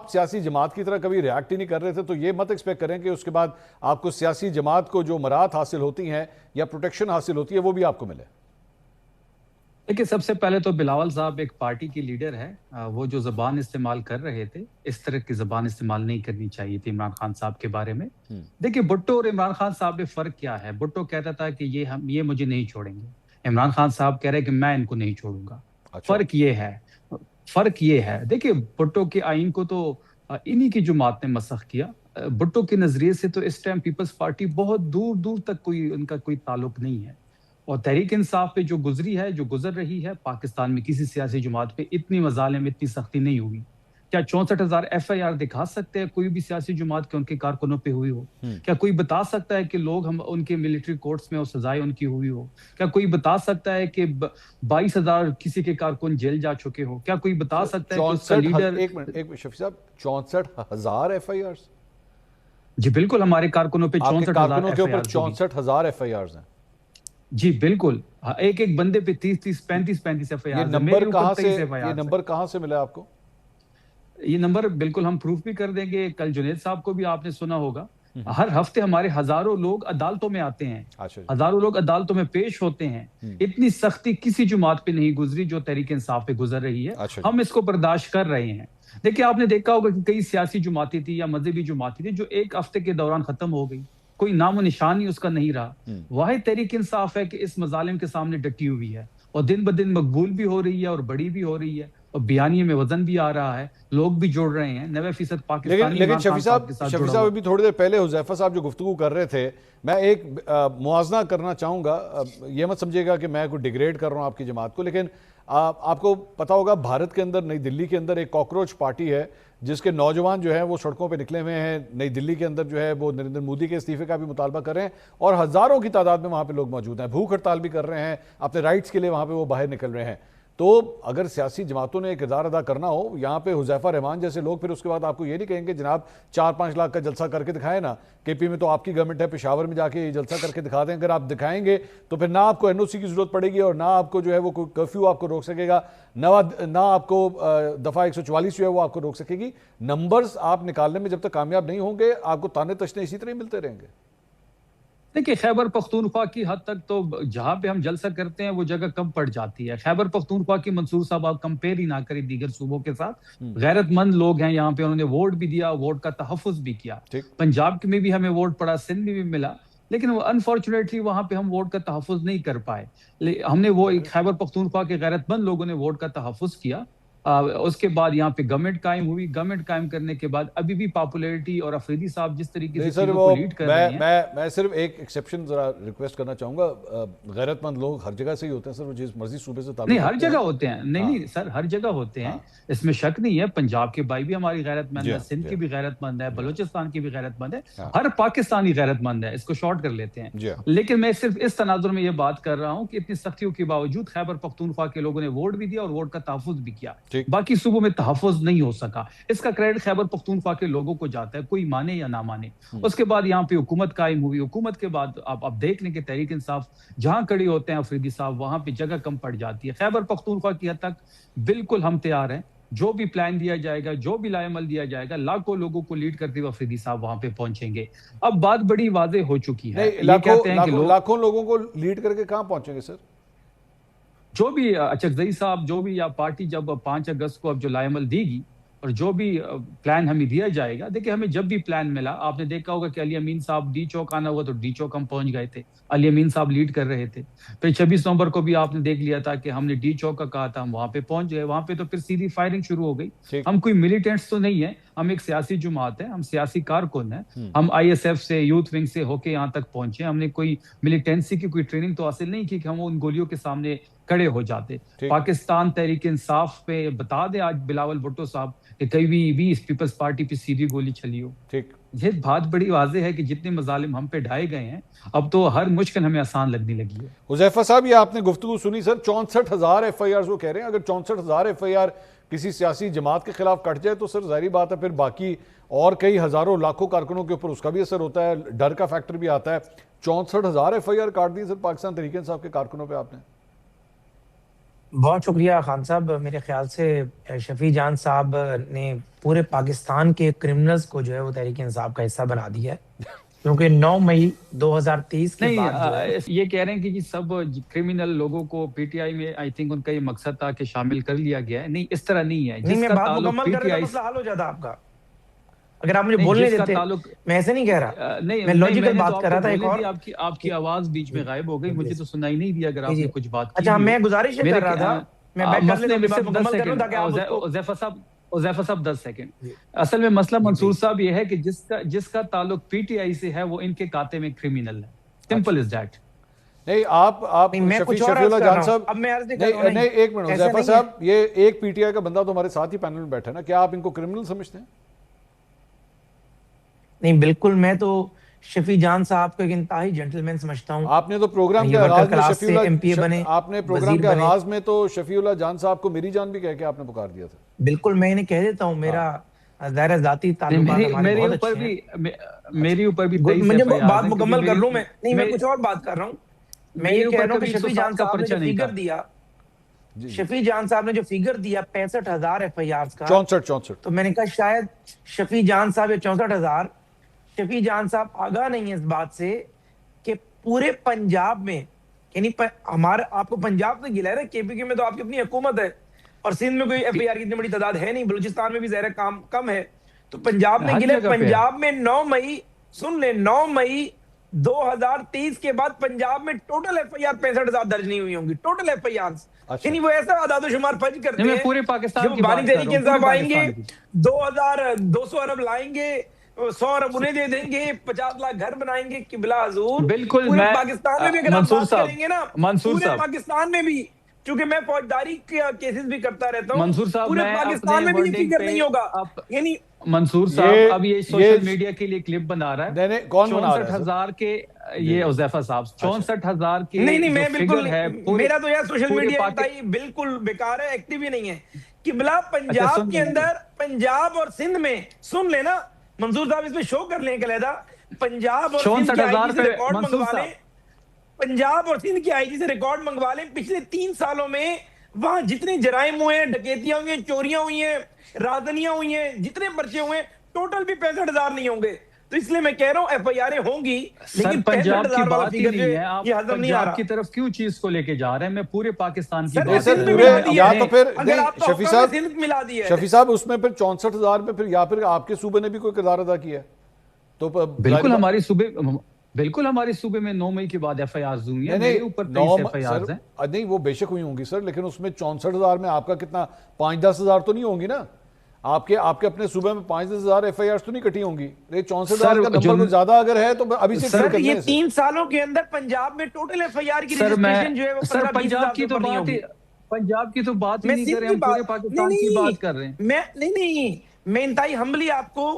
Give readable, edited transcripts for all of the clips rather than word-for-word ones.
آپ سیاسی جماعت کی طرح کبھی ریاکٹ ہی نہیں کر رہے تھے تو یہ مت ایکسپیکٹ کریں کہ اس کے بعد آپ کو سیاسی جماعت کو جو مراحت حاصل ہوتی ہیں یا پروٹیکشن حاصل ہوتی ہے وہ بھی آپ کو ملے. دیکھیے سب سے پہلے تو بلاول صاحب ایک پارٹی کی لیڈر ہے. وہ جو زبان استعمال کر رہے تھے اس طرح کی زبان استعمال نہیں کرنی چاہیے تھی عمران خان صاحب کے بارے میں. دیکھیے بھٹو اور عمران خان صاحب میں فرق کیا ہے؟ بھٹو کہتا تھا کہ یہ مجھے نہیں چھوڑیں گے. عمران خان صاحب کہہ رہے کہ میں ان کو نہیں چھوڑوں گا. فرق یہ ہے دیکھیے بھٹو کے آئین کو تو انہی کی جماعت نے مسخ کیا. بھٹو کے نظریے سے تو اس ٹائم پیپلز پارٹی بہت دور دور تک ان کا کوئی تعلق نہیں ہے. اور تحریک انصاف پہ جو گزر رہی ہے پاکستان میں کسی سیاسی جماعت پہ اتنی مظالم اتنی سختی نہیں ہوئی. کیا 64,000 FIR دکھا سکتے ہیں کوئی بھی سیاسی جماعت کے ان کے کارکنوں پہ ہوئی ہو؟ کیا کوئی بتا سکتا ہے کہ لوگ ان کے ملٹری کورٹس میں اور سزائیں ان کی ہوئی ہو؟ کیا کوئی بتا سکتا ہے کہ 22,000 کسی کے کارکن جیل جا چکے ہو؟ کیا کوئی بتا سکتا ہے کہ اس کا لیڈر ایک منٹ شفیع صاحب 64,000 FIRs؟ جی بالکل ہمارے کارکنوں پہ 64,000 کے اوپر 64,000 FIRs ہیں. جی بالکل ایک بندے پہ 30 35 FIR. یہ نمبر کہاں سے ملا آپ کو؟ یہ نمبر بالکل ہم پروف بھی کر دیں گے. کل جنید صاحب کو بھی آپ نے سنا ہوگا ہر ہفتے ہمارے ہزاروں لوگ عدالتوں میں آتے ہیں, ہزاروں لوگ عدالتوں میں پیش ہوتے ہیں. اتنی سختی کسی جماعت پہ نہیں گزری جو تحریک انصاف پہ گزر رہی ہے. ہم اس کو برداشت کر رہے ہیں. دیکھیں آپ نے دیکھا ہوگا کہ کئی سیاسی جماعتیں تھی یا مذہبی جماعتیں تھی جو ایک ہفتے کے دوران ختم ہو گئی, کوئی نام و نشان ہی اس کا نہیں رہا. واحد تحریک انصاف ہے کہ اس مظالم کے سامنے ڈٹی ہوئی ہے اور دن بدن مقبول بھی ہو رہی ہے اور بڑی بھی ہو رہی ہے اور بیانیے میں وزن بھی آ رہا ہے, لوگ بھی جوڑ رہے ہیں. 90% پاکستانی. لیکن شفیع صاحب ابھی تھوڑی دیر پہلے حذیفہ صاحب جو گفتگو کر رہے تھے, میں ایک موازنہ کرنا چاہوں گا. یہ مت سمجھے گا کہ میں کوئی ڈیگریڈ کر رہا ہوں آپ کی جماعت کو, لیکن آپ کو پتا ہوگا بھارت کے اندر نئی دلی کے اندر ایک کاکروچ پارٹی ہے جس کے نوجوان جو ہیں وہ سڑکوں پہ نکلے ہوئے ہیں. نئی دلی کے اندر جو ہے وہ نریندر مودی کے استعفے کا بھی مطالبہ کر رہے ہیں اور ہزاروں کی تعداد میں وہاں پہ لوگ موجود ہیں. بھوک ہڑتال بھی کر رہے ہیں, اپنے رائٹس کے لیے وہاں پہ وہ باہر نکل رہے ہیں. تو اگر سیاسی جماعتوں نے کردار ادا کرنا ہو یہاں پہ حذیفہ رحمان جیسے لوگ پھر اس کے بعد آپ کو یہ نہیں کہیں گے جناب 4-5 لاکھ کا جلسہ کر کے دکھائیں نا. KP میں تو آپ کی گورنمنٹ ہے, پشاور میں جا کے یہ جلسہ کر کے دکھا دیں. اگر آپ دکھائیں گے تو پھر نہ آپ کو NOC کی ضرورت پڑے گی اور نہ آپ کو جو ہے وہ کوئی کرفیو آپ کو روک سکے گا, نہ آپ کو دفعہ 144 جو ہے وہ آپ کو روک سکے گی. نمبرز آپ نکالنے میں جب تک کامیاب نہیں ہوں گے آپ کو تانے تشنے اسی طرح ملتے رہیں گے. دیکھیں خیبر پختونخوا کی حد تک تو جہاں پہ ہم جلسہ کرتے ہیں وہ جگہ کم پڑ جاتی ہے. خیبر پختونخوا کی منصور صاحب آپ کمپیئر ہی نہ کریں دیگر صوبوں کے ساتھ. غیرت مند لوگ ہیں یہاں پہ, انہوں نے ووٹ بھی دیا, ووٹ کا تحفظ بھی کیا. پنجاب میں بھی ہمیں ووٹ پڑا, سندھ میں بھی ملا, لیکن انفارچونیٹلی وہاں پہ ہم ووٹ کا تحفظ نہیں کر پائے. ہم نے وہ خیبر پختونخوا کے غیرت مند لوگوں نے ووٹ کا تحفظ کیا. اس کے بعد یہاں پہ گورنمنٹ قائم ہوئی. گورنمنٹ قائم کرنے کے بعد ابھی بھی پاپولیرٹی اور افریدی صاحب جس طریقے سے چیزوں کو لیڈ کر رہے ہیں. میں صرف ایک ایکسیپشن ذرا ریکویسٹ کرنا چاہوں گا. غیرت مند لوگ ہر جگہ سے ہی ہوتے ہیں سر, وہ جس مرضی صوبے سے تعلق نہیں ہر جگہ ہوتے ہیں. نہیں سر ہر جگہ ہوتے ہیں, اس میں شک نہیں ہے. پنجاب کے بھائی بھی ہماری غیرت مند ہے, سندھ کی بھی غیرت مند ہے, بلوچستان کی بھی غیرت مند ہے, ہر پاکستانی غیرت مند ہے. اس کو شارٹ کر لیتے ہیں. لیکن میں صرف اس تناظر میں یہ بات کر رہا ہوں کہ اتنی سختیوں کے باوجود خیبر پختونخوا کے لوگوں نے ووٹ بھی دیا اور ووٹ کا تحفظ بھی کیا. باقی صوبوں میں تحفظ نہیں ہو سکا. اس کا کریڈٹ خیبر پختونخوا کے لوگوں کو جاتا ہے, کوئی مانے یا نہ مانے. اس کے بعد یہاں پہ حکومت قائم ہوئی. حکومت کے بعد آپ دیکھ لیں کہ تحریک انصاف جہاں کڑی ہوتے ہیں افریدی صاحب وہاں پہ جگہ کم پڑ جاتی ہے. خیبر پختونخوا کی حد تک بالکل ہم تیار ہیں. جو بھی پلان دیا جائے گا, جو بھی لائے عمل دیا جائے گا, لاکھوں لوگوں کو لیڈ کرتے ہوئے افریدی صاحب وہاں پہ پہنچیں گے. اب بات بڑی واضح ہو چکی ہے. لاکھوں لوگوں کو لیڈ کر کے کہاں پہنچیں گے سر؟ جو بھی اچکزئی صاحب جو بھی یا پارٹی جب 5 اگست کو اب جو لائے عمل دے گی اور جو بھی پلان ہمیں دیا جائے گا. دیکھیں ہمیں جب بھی پلان ملا, آپ نے دیکھا ہوگا کہ علی امین صاحب ڈی چوک آنا ہوا تو ڈی چوک ہم پہنچ گئے تھے. علی امین صاحب لیڈ کر رہے تھے. پھر 26 نومبر کو بھی آپ نے دیکھ لیا تھا کہ ہم نے ڈی چوک کا کہا تھا, ہم وہاں پہ پہنچ گئے. وہاں پہ تو پھر سیدھی فائرنگ شروع ہو گئی. ہم کوئی ملیٹنٹس تو نہیں ہیں, ہم ایک سیاسی جماعت ہے, ہم سیاسی کارکن ہیں. ہم ISF سے یوتھ ونگ سے ہو کے یہاں تک پہنچے. ہم نے کوئی ملیٹنسی کی کوئی ٹریننگ تو حاصل نہیں کی کہ ہم ان گولیوں کے سامنے کھڑے ہو جاتے. پاکستان تحریک انصاف پہ بتا دے آج بلاول بھٹو صاحب کہ کئی بھی اس پیپلز پارٹی پہ سیدھی گولی چلی ہو. یہ بات بڑی واضح ہے کہ جتنے مظالم ہم پہ ڈھائے گئے ہیں اب تو ہر مشکل ہمیں آسان لگنے لگی ہے. حذیفہ صاحب یہ آپ نے گفتگو سنی سر, 64,000 FIRs وہ کہہ رہے ہیں. اگر 64,000 FIR کسی سیاسی جماعت کے خلاف کٹ جائے تو سر ظاہری بات ہے پھر باقی اور کئی ہزاروں لاکھوں کارکنوں کے اوپر اس کا بھی اثر ہوتا ہے, ڈر کا فیکٹر بھی آتا ہے. 64,000 FIR کاٹ دی سر پاکستان تحریک انصاف کے کارکنوں پہ آپ نے. بہت شکریہ خان صاحب. میرے خیال سے شفیع جان صاحب نے پورے پاکستان کے کرمنلز کو جو ہے وہ تحریک انصاف کا حصہ بنا دیا ہے, کیونکہ 9 مئی 2023 کے نہیں بعد جو ہے یہ کہہ رہے ہیں کہ جی سب کرمنل لوگوں کو پی ٹی آئی میں آئی تھنک ان کا یہ مقصد تھا کہ شامل کر لیا گیا ہے. نہیں, اس طرح نہیں ہے. نہیں, جس میں کا بات تعلق مکمل پی کر ٹی رہا آئی تھا مسئلہ حل ہو جاتا آپ کا, اگر آپ مجھے نہیں, بولنے جس کا دیتے. تعلق میں ایسے نہیں کہہ رہا, نہیں میں نہیں, لاجیکل میں نے تو بات آپ کر کو رہا تھا. ایک بولنے اور دی, آپ کی آواز بیچ میں غائب ہو گئی, مجھے تو سنائی نہیں دیا اگر آپ جی نے کچھ بات کی اچھا, بھی ہو. میں گزارش یہ میرے کر رہا تھا, میں بیک کر لیتا مسئلے ہوں, میں بات صرف 10 مکمل کر لوں سیکنڈ, تاکہ آپ اس کو. حذیفہ صاحب 10 سیکنڈ. جی اصل میں مسئلہ جی منصور پلیز. صاحب یہ ہے کہ جس کا تعلق پی ٹی آئی سے ہے وہ ان کے کاتے میں کرمنل ہے. اچھا سمپل از دیٹ. نہیں, آپ نہیں, میں کچھ اور شفیع عرض اللہ کر جان رہا ہوں, صاحب, اب میں عرض نہیں کر رہا ہوں. نہیں ایک منٹ, ایسا حذیفہ نہیں ہے. صاحب یہ ایک پی ٹی آئی کا بندہ تو ہمارے ساتھ ہی پینل میں بیٹھا ہے نا, کیا آپ ان کو کرمنل سمجھتے ہیں؟ نہیں بالکل, میں تو شفیع جان صاحب کو ایک انتہائی جنٹل مین سمجھتا ہوں. آپ نے تو پروگرام کے یہ ورکر آغاز میں کلاس سے ایم پی اے بنے, آپ نے پروگرام وزیر کے بنے. آغاز میں تو شفیع اللہ جان صاحب کو میری جان بھی کہہ کے آپ نے پکار دیا تھا. بالکل, میں انہیں کہہ دیتا ہوں, میرا ظاہر ذاتی تعلقات ہمارے میرے بہت اوپر اچھے ہیں. بھی میری اوپر بھی 23 مجھے ایف آئی آرز بات ہیں, کیونکہ مکمل کر لوں. میں نہیں, میں میرے کچھ اور بات کر رہا ہوں. میں یہ میرے کہہ اوپر رہا ہوں کہ کبھی شفیع جان 107 کا صاحب نے پرچہ جو نہیں فگر تھا. دیا, جی شفیع جان صاحب نے جو فگر دیا 65,000 ایف آئی آرز کا, 64. تو میں نے کہا شاید شفیع جان صاحب, یہ 64,000, شفیع جان صاحب آگاہ نہیں ہے اس بات سے کہ پورے پنجاب میں, یعنی ہمارے, آپ کو پنجاب سے گلا ہے نا, کے پی کے میں تو آپ کی اپنی حکومت ہے, اور سندھ میں کوئی ایف آئی آر کی اتنی بڑی تعداد ہے نہیں, بلوچستان میں بھی ظاہر کام کم ہے, تو پنجاب میں ہر گلے. جگہ پہ ہے. پنجاب میں 9 مئی, سن لیں, 9 مئی 2023 کے بعد پنجاب میں ٹوٹل ایف آئی آر 65,000 درج نہیں ہوئی ہوں گی, ٹوٹل ایف آئی آر. اچھا, یعنی وہ ایسا اعداد و شمار فرض نہیں, کرتے میں ہیں پورے کہ پاکستان وہ کی بانی بات کر تحریک رہا ہوں, پورے انصاف آئیں گے, پاکستان کی. 200 ارب لائیں گے, 100 ارب انہیں دے دیں گے, 50 لاکھ گھر بنائیں گے. قبلہ حضور, بالکل. پورے میں پاکستان میں بھی اگر آپ منصور بات صاحب کریں گے نا, منصور پورے صاحب پاکستان میں بھی, چونکہ میں فوجداری کے کیسز بھی کرتا رہتا ہوں, منصور صاحب پورے میں پاکستان اپنے میں بھی یہ ورڈنگ فگر پہ نہیں ہوگا. یعنی منصور صاحب اب یہ سوشل میڈیا کے لیے کلپ بنا رہا ہے. نہیں کون بنا رہا ہے سر؟ 64,000 کے, یہ حذیفہ صاحب 64,000 کے نہیں, جو میں فگر بالکل, ہے میرا تو یار سوشل پورے میڈیا انتہائی بالکل بیکار ہے, ایکٹیو ہی نہیں ہے. قبلہ اچھا پنجاب سن کے لیں اندر, پنجاب اور سندھ میں, سن لینا منظور صاحب, اس میں شو کر لیں علیحدہ, پنجاب اور سندھ کے آئی 64,000 جی سے پہ ریکارڈ منصور منگوا لیں, صاحب. پنجاب اور سندھ کی آئی جی سے ریکارڈ منگوا لیں. پچھلے 3 سالوں میں وہاں جتنے جرائم ہوئے ہیں, ڈکیتیاں ہوئی ہیں, چوریاں ہوئی ہیں, رازدنیاں ہوئی ہیں, جتنے پرچے ہوئے ہیں, ٹوٹل بھی 65,000 نہیں ہوں گے. تو اس لیے میں کہہ رہا ہوں ایف آئی آریں ہوں گی, سر لیکن پنجاب کی 65,000 والا بات ہی فگر جو نہیں ہے ہے, آپ یہ ہضم نہیں آ پنجاب رہا. کی طرف کیوں چیز کو لے کے جا رہے ہیں؟ میں پورے پاکستان کی سر نہیں بات سر, کر رہا سندھ ہوں. میں پورے ملا دی یا ہے, تو پھر اگر نہیں, آپ کا شفیع حکم صاحب, ہے سندھ ملا دی ہے. شفیع صاحب اس میں پھر 64,000 میں پھر یا پھر آپ کے صوبے نے بھی کوئی کردار ادا کیا ہے تو بالکل ہمارے صوبے میں 9 مئی کے بعد ایف آئی آرز ہوئی ہیں. میرے اوپر 23 ایف آئی آرز ہیں. نہیں وہ بے شک ہوئی ہوں گی سر, لیکن اس میں 64,000 میں آپ کا کتنا 5-10 ہزار تو نہیں ہوں گی نا, آپ کے اپنے صوبے میں 5-10 ہزار ایف آئی آرز تو نہیں کٹی ہوں گی. 64,000 کا نمبر کچھ زیادہ اگر ہے تو ابھی سے سر کرنے یہ ہیں. 3 سالوں کے اندر پنجاب میں ٹوٹل ایف آئی آر کی رجسٹریشن جو ہے وہ 15-20 ہزار سے اوپر نہیں ہوگی. پنجاب کی تو بات ہی میں نہیں کر سندھ رہے, کی ہم بات پورے پاکستان کی بات کر رہے ہیں. میں انتہائی ہمبلی آپ کو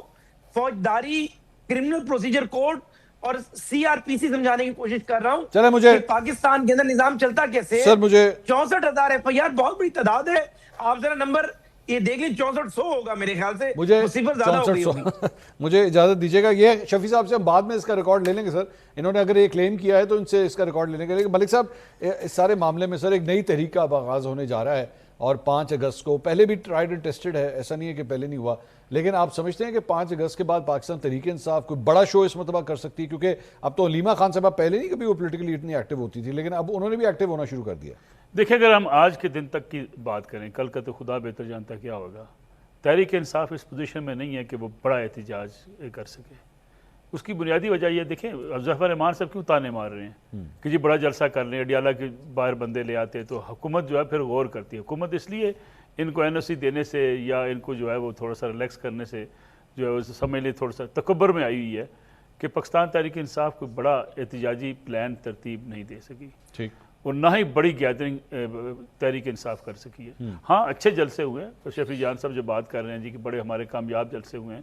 فوجداری, کرمنل پروسیجر کوڈ اور سی آر پی سی سمجھانے کی کوشش کر رہا ہوں چلے مجھے کہ پاکستان کے اندر نظام چلتا کیسے. سر مجھے 64,000 ایف آئی آر بہت بڑی تعداد ہے. آپ ذرا نمبر یہ دیکھ لیں, 6400 ہوگا میرے خیال سے, مجھے وہ صفر زیادہ ہو گئی ہوگی. مجھے اجازت دیجیے گا, یہ شفیع صاحب سے ہم بعد میں اس کا ریکارڈ لے لیں گے سر. انہوں نے اگر یہ کلیم کیا ہے تو ان سے اس کا ریکارڈ لے لیں گے. لیکن ملک صاحب اس سارے معاملے میں سر ایک نئی تحریک کا آغاز ہونے جا رہا ہے, اور 5 اگست کو, پہلے بھی ٹرائیڈ اینڈ ٹیسٹڈ ہے, ایسا نہیں ہے کہ پہلے نہیں ہوا, لیکن آپ سمجھتے ہیں کہ 5 اگست کے بعد پاکستان تحریک انصاف کوئی بڑا شو اس مرتبہ کر سکتی ہے؟ کیونکہ اب تو علیمہ خان صاحبہ پہلے نہیں کبھی وہ پولیٹیکلی اتنی ایکٹیو ہوتی تھی, لیکن اب انہوں نے بھی ایکٹیو ہونا شروع کر دیا. دیکھیں اگر ہم آج کے دن تک کی بات کریں, کل کا تو خدا بہتر جانتا کیا ہوگا. تحریک انصاف اس پوزیشن میں نہیں ہے کہ وہ بڑا احتجاج کر سکے. اس کی بنیادی وجہ یہ دیکھیں, ظفر رحمان صاحب کیوں تانے مار رہے ہیں کہ جی بڑا جلسہ کر لیں, اڈیالہ کے باہر بندے لے آتے, تو حکومت جو ہے پھر غور کرتی ہے. حکومت اس لیے ان کو این او سی دینے سے یا ان کو جو ہے وہ تھوڑا سا ریلیکس کرنے سے جو ہے سمجھ لیں تھوڑا سا تکبر میں آئی ہوئی ہے کہ پاکستان تحریک انصاف کوئی بڑا احتجاجی پلان ترتیب نہیں دے سکی, ٹھیک, اور نہ ہی بڑی گیدرنگ تحریک انصاف کر سکی ہے. ہاں اچھے جلسے ہوئے ہیں, تو شفیع جان صاحب جو بات کر رہے ہیں جی کہ بڑے ہمارے کامیاب جلسے ہوئے ہیں,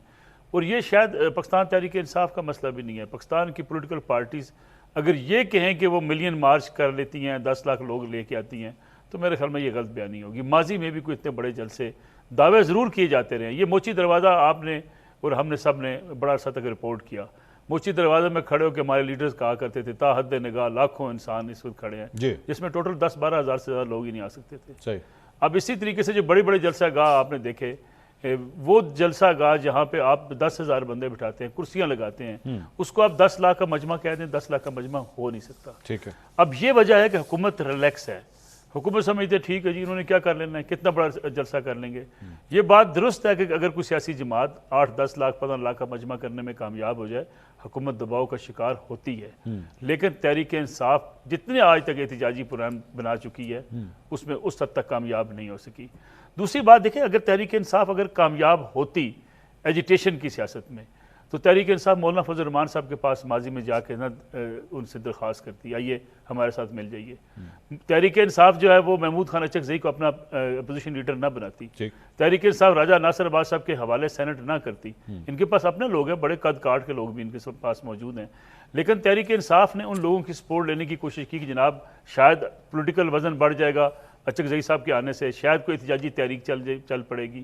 اور یہ شاید پاکستان تحریک انصاف کا مسئلہ بھی نہیں ہے. پاکستان کی پولیٹیکل پارٹیز اگر یہ کہیں کہ وہ ملین مارچ کر لیتی ہیں, 10 لاکھ لوگ لے کے آتی ہیں, تو میرے خیال میں یہ غلط بیانی ہوگی. ماضی میں بھی کوئی اتنے بڑے جلسے دعوے ضرور کیے جاتے رہے ہیں. یہ موچی دروازہ آپ نے اور ہم نے سب نے بڑا عرصہ تک رپورٹ کیا, موچی دروازے میں کھڑے ہو کے ہمارے لیڈرز کہا کرتے تھے تا حد نگاہ لاکھوں انسان اس وقت کھڑے ہیں، جی جس میں ٹوٹل 10-12 ہزار سے زیادہ لوگ ہی نہیں آ سکتے تھے۔ صحیح۔ اب اسی طریقے سے جو بڑے بڑے جلسہ گاہ آپ نے دیکھے، وہ جلسہ گاہ جہاں پہ آپ 10,000 بندے بٹھاتے ہیں، کرسیاں لگاتے ہیں، اس کو آپ 10 لاکھ کا مجمع کہہ دیں، 10 لاکھ کا مجمع ہو نہیں سکتا۔ ٹھیک ہے، اب یہ وجہ ہے کہ حکومت ریلیکس ہے، حکومت سمجھتے ہیں ٹھیک ہے جی انہوں نے کیا کر لینا ہے، کتنا بڑا جلسہ کر لیں گے۔ یہ بات درست ہے کہ اگر کوئی سیاسی جماعت 8-10 لاکھ 15 لاکھ کا مجمع کرنے میں کامیاب ہو جائے، حکومت دباؤ کا شکار ہوتی ہے، لیکن تحریک انصاف جتنے آج تک احتجاجی پروگرام بنا چکی ہے اس میں اس حد تک کامیاب نہیں ہو سکی۔ دوسری بات دیکھیں، اگر تحریک انصاف اگر کامیاب ہوتی ایجیٹیشن کی سیاست میں تو تحریک انصاف مولانا فضل الرحمان صاحب کے پاس ماضی میں جا کے ان سے درخواست کرتی آئیے ہمارے ساتھ مل جائیے۔ تحریک انصاف جو ہے وہ محمود خان اچکزئی کو اپنا اپوزیشن لیڈر نہ بناتی، تحریک انصاف راجہ ناصر عباس صاحب کے حوالے سینٹ نہ کرتی۔ ان کے پاس اپنے لوگ ہیں، بڑے قد کاٹ کے لوگ بھی ان کے پاس موجود ہیں، لیکن تحریک انصاف نے ان لوگوں کی سپورٹ لینے کی کوشش کی کہ جناب شاید پولیٹیکل وزن بڑھ جائے گا اچکزئی صاحب کے آنے سے، شاید کوئی احتجاجی تحریک چل پڑے گی۔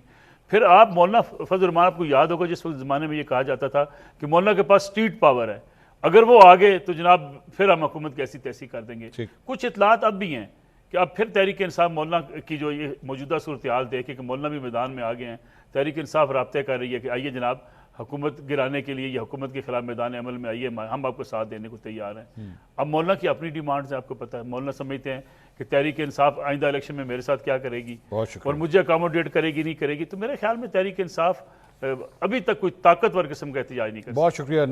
پھر آپ مولانا فضل الرحمان، آپ کو یاد ہوگا جس وقت زمانے میں یہ کہا جاتا تھا کہ مولانا کے پاس اسٹریٹ پاور ہے، اگر وہ آگے تو جناب پھر ہم حکومت کیسی تیسی کر دیں گے۔ کچھ اطلاعات اب بھی ہیں کہ اب پھر تحریک انصاف مولانا کی جو یہ موجودہ صورتحال دیکھے کہ مولانا بھی میدان میں آ گئے ہیں، تحریک انصاف رابطے کر رہی ہے کہ آئیے جناب حکومت گرانے کے لیے یا حکومت کے خلاف میدان عمل میں آئیے، ہم آپ کو ساتھ دینے کو تیار ہیں۔ اب مولانا کی اپنی ڈیمانڈز ہیں، آپ کو پتہ ہے، مولانا سمجھتے ہیں کہ تحریک انصاف آئندہ الیکشن میں میرے ساتھ کیا کرے گی اور مجھے اکاموڈیٹ کرے گی نہیں کرے گی، تو میرے خیال میں تحریک انصاف ابھی تک کوئی طاقتور قسم کا احتجاج نہیں کر سکتی۔ بہت شکریہ